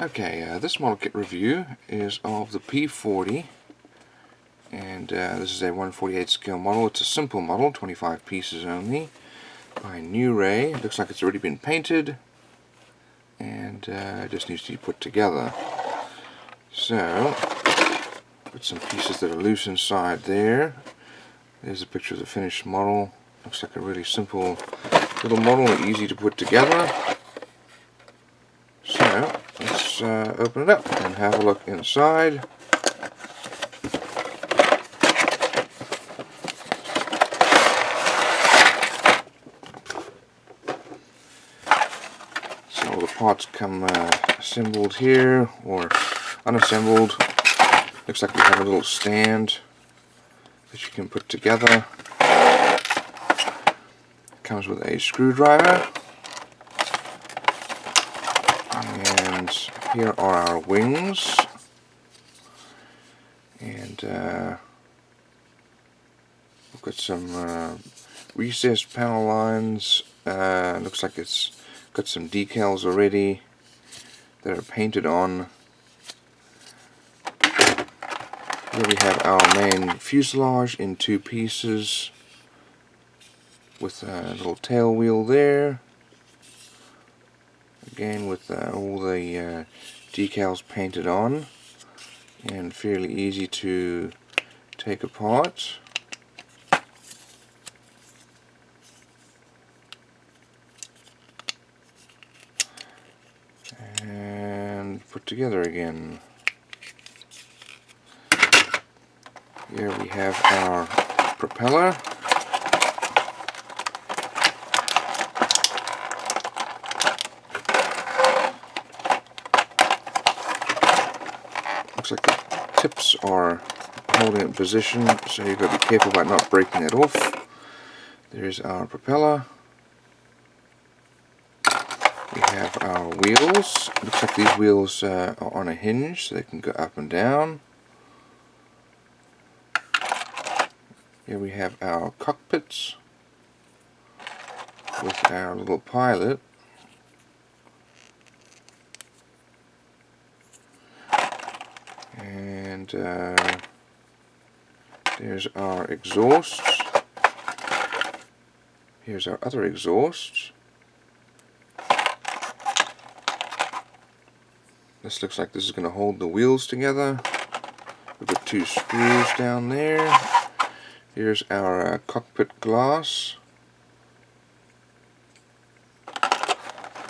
Okay, this model kit review is of the P-40, and this is a 1/48 scale model. It's a simple model, 25 pieces only, by Newray. It looks like it's already been painted, and it just needs to be put together. So, put some pieces that are loose inside there. There's a picture of the finished model. Looks like a really simple little model, easy to put together. So, let's open it up and have a look inside. So all the parts come assembled here, or unassembled. Looks like we have a little stand that you can put together. Comes with a screwdriver. And here are our wings, and we've got some recessed panel lines. Looks like it's got some decals already that are painted on. Here we have our main fuselage in two pieces with a little tail wheel there. Again with all the decals painted on, and fairly easy to take apart. And put together again. Here we have our propeller. Looks like the tips are holding it in position, so you've got to be careful about not breaking it off. There's our propeller. We have our wheels. Looks like these wheels are on a hinge, so they can go up and down. Here we have our cockpits with our little pilot. And there's our exhausts. Here's our other exhausts. This looks like this is going to hold the wheels together. We've got two screws down there. Here's our cockpit glass.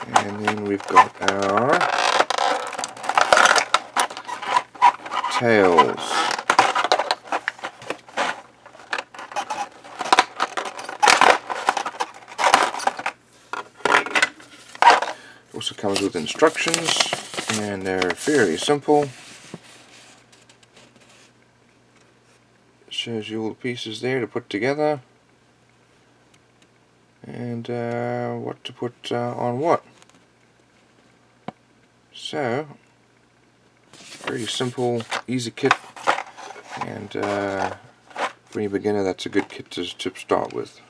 And then we've got our tails. Also comes with instructions, and they're fairly simple. It shows you all the pieces there to put together, and what to put on what. So, very simple, easy kit, and for any beginner, that's a good kit to start with.